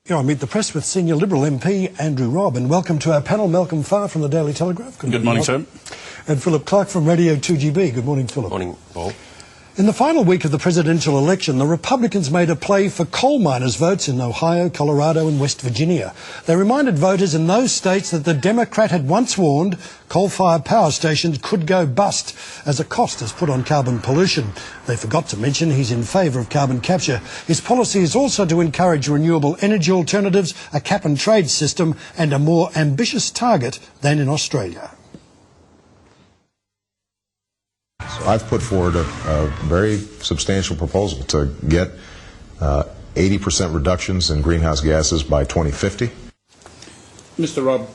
Here I meet the press with Senior Liberal MP Andrew Robb, and welcome to our panel, Malcolm Farr from the Daily Telegraph. Good morning, sir. And Philip Clark from Radio 2GB. Good morning, Philip. Morning, Paul. In the final week of the presidential election, the Republicans made a play for coal miners' votes in Ohio, Colorado and West Virginia. They reminded voters in those states that the Democrat had once warned coal-fired power stations could go bust as a cost is put on carbon pollution. They forgot to mention he's in favour of carbon capture. His policy is also to encourage renewable energy alternatives, a cap-and-trade system and a more ambitious target than in Australia. I've put forward a very substantial proposal to get 80% reductions in greenhouse gases by 2050. Mr. Robb,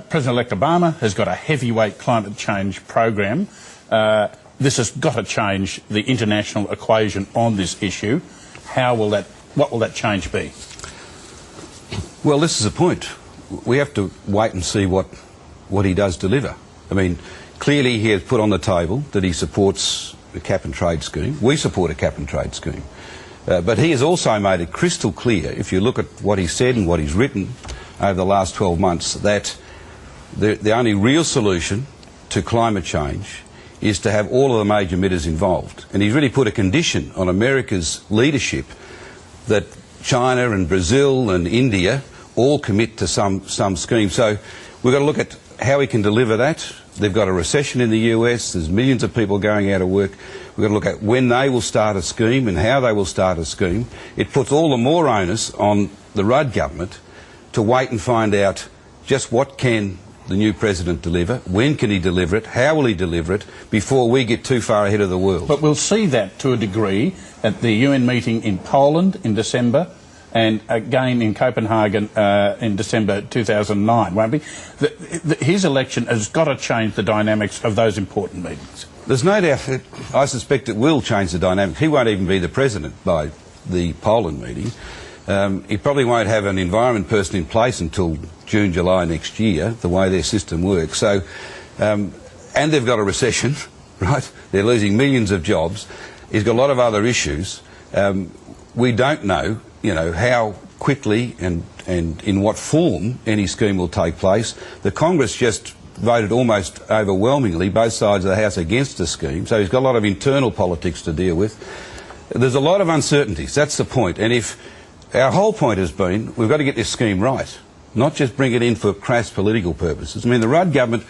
President-elect Obama has got a heavyweight climate change program. This has got to change the international equation on this issue. What will that change be? Well, this is the point. We have to wait and see what he does deliver. I mean, clearly he has put on the table that he supports the cap-and-trade scheme. We support a cap-and-trade scheme. But he has also made it crystal clear, if you look at what he said and what he's written over the last 12 months, that the only real solution to climate change is to have all of the major emitters involved. And he's really put a condition on America's leadership that China and Brazil and India all commit to some scheme. So we've got to look at how he can deliver that. They've got a recession in the US, there's millions of people going out of work. We've got to look at when they will start a scheme and how they will start a scheme. It puts all the more onus on the Rudd government to wait and find out just what can the new president deliver, when can he deliver it, how will he deliver it, before we get too far ahead of the world. But we'll see that to a degree at the UN meeting in Poland in December, and again in Copenhagen in December 2009, won't we? His election has got to change the dynamics of those important meetings. There's no doubt I suspect it will change the dynamic. He won't even be the president by the Poland meeting. He probably won't have an environment person in place until June, July next year, the way their system works. So, and they've got a recession, right? They're losing millions of jobs. He's got a lot of other issues. We don't know, how quickly and in what form any scheme will take place. The Congress just voted almost overwhelmingly, both sides of the House, against the scheme, so he's got a lot of internal politics to deal with. There's a lot of uncertainties, that's the point, and if our whole point has been we've got to get this scheme right, not just bring it in for crass political purposes. I mean, the Rudd government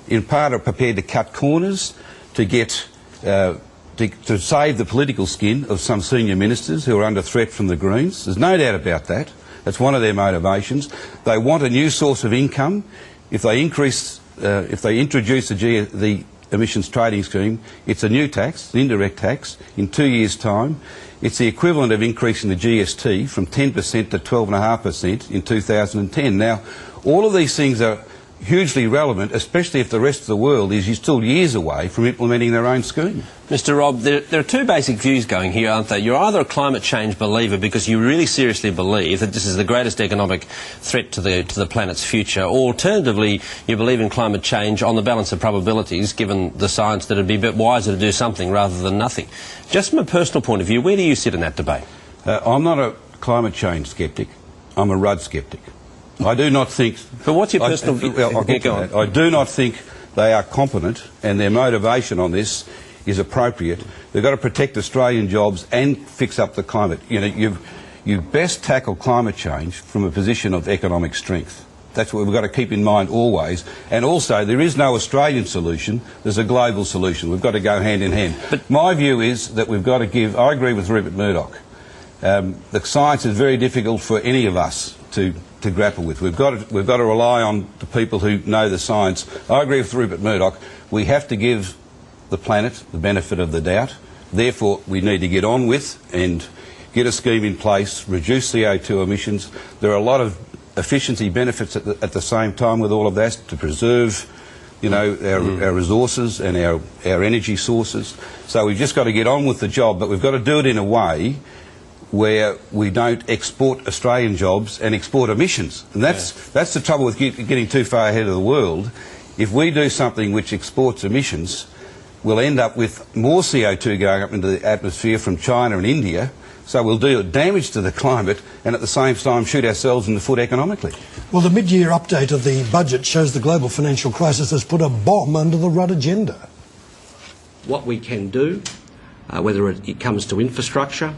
in part are prepared to cut corners to get to save the political skin of some senior ministers who are under threat from the Greens. There's no doubt about that. That's one of their motivations. They want a new source of income. If they introduce the emissions trading scheme, it's a new tax, an indirect tax, in 2 years' time. It's the equivalent of increasing the GST from 10% to 12.5% in 2010. Now, all of these things are hugely relevant, especially if the rest of the world is still years away from implementing their own scheme. Mr. Robb, there are two basic views going here, aren't there? You're either a climate change believer because you really seriously believe that this is the greatest economic threat to the planet's future, or alternatively, you believe in climate change on the balance of probabilities, given the science that it'd be a bit wiser to do something rather than nothing. Just from a personal point of view, where do you sit in that debate? I'm not a climate change sceptic. I'm a Rudd sceptic. I do not think... But what's your personal view? I'll get to that. I do not think they are competent, and their motivation on this is appropriate. They've got to protect Australian jobs and fix up the climate. You best tackle climate change from a position of economic strength. That's what we've got to keep in mind always. And also, there is no Australian solution. There's a global solution. We've got to go hand in hand. But my view is that we've got to give... I agree with Rupert Murdoch. The science is very difficult for any of us to grapple with. We've got to rely on the people who know the science. I agree with Rupert Murdoch. We have to give the planet the benefit of the doubt. Therefore, we need to get on with and get a scheme in place, reduce CO2 emissions. There are a lot of efficiency benefits at the same time with all of that, to preserve our resources and our energy sources. So we've just got to get on with the job, but we've got to do it in a way where we don't export Australian jobs and export emissions. And that's the trouble with getting too far ahead of the world. If we do something which exports emissions, we'll end up with more CO2 going up into the atmosphere from China and India So we'll do damage to the climate and at the same time shoot ourselves in the foot economically. Well, the mid-year update of the budget shows the global financial crisis has put a bomb under the Rudd agenda. What we can do, whether it comes to infrastructure,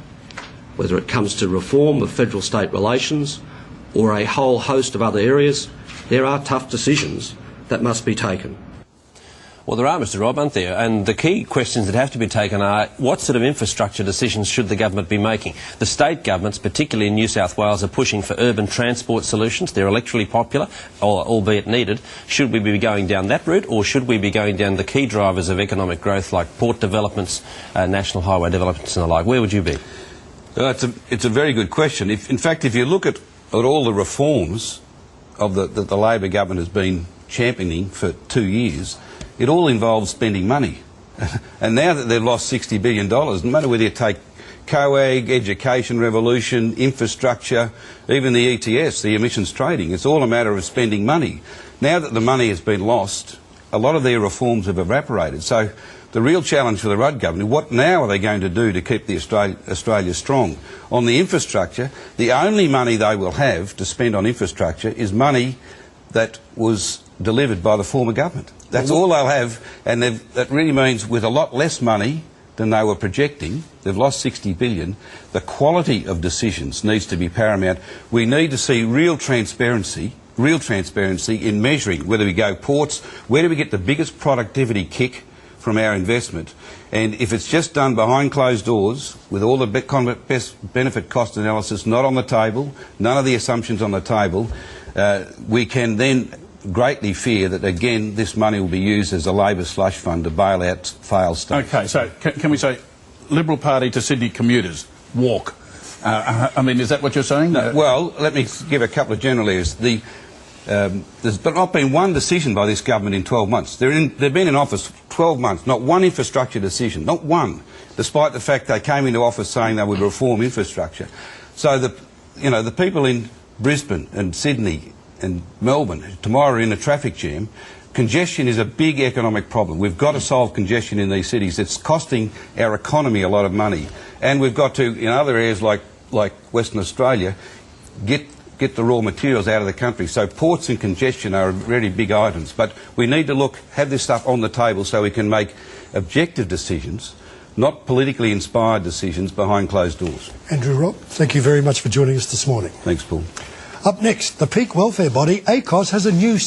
whether it comes to reform of federal-state relations, or a whole host of other areas, there are tough decisions that must be taken. Well, there are, Mr. Robb, aren't there? And the key questions that have to be taken are, what sort of infrastructure decisions should the government be making? The state governments, particularly in New South Wales, are pushing for urban transport solutions. They're electorally popular, albeit needed. Should we be going down that route, or should we be going down the key drivers of economic growth like port developments, national highway developments and the like? Where would you be? It's a very good question. In fact, if you look at all the reforms that the Labor government has been championing for 2 years, it all involves spending money. And now that they've lost $60 billion, no matter whether you take COAG, education revolution, infrastructure, even the ETS, the emissions trading, it's all a matter of spending money. Now that the money has been lost, a lot of their reforms have evaporated. So the real challenge for the Rudd government, what now are they going to do to keep the Australia strong? On the infrastructure, the only money they will have to spend on infrastructure is money that was delivered by the former government. That's all they'll have, and that really means with a lot less money than they were projecting, they've lost $60 billion, the quality of decisions needs to be paramount. We need to see real transparency in measuring whether we go ports, where do we get the biggest productivity kick from our investment, and if it's just done behind closed doors with all the best benefit cost analysis not on the table, none of the assumptions on the table, we can then greatly fear that again this money will be used as a Labor slush fund to bail out failed states. Okay, so can we say Liberal Party to Sydney commuters, walk? I mean, is that what you're saying? No, well, let me give a couple of general areas. There's not been one decision by this government in 12 months. They've been in office 12 months, not one infrastructure decision, not one, despite the fact they came into office saying they would reform infrastructure. So the people in Brisbane and Sydney and Melbourne tomorrow are in a traffic jam. Congestion is a big economic problem. We've got to solve congestion in these cities. It's costing our economy a lot of money. And we've got to, in other areas like Western Australia, get the raw materials out of the country. So ports and congestion are really big items. But we need to have this stuff on the table so we can make objective decisions, not politically inspired decisions behind closed doors. Andrew Robb, thank you very much for joining us this morning. Thanks, Paul. Up next, the peak welfare body, ACOS, has a new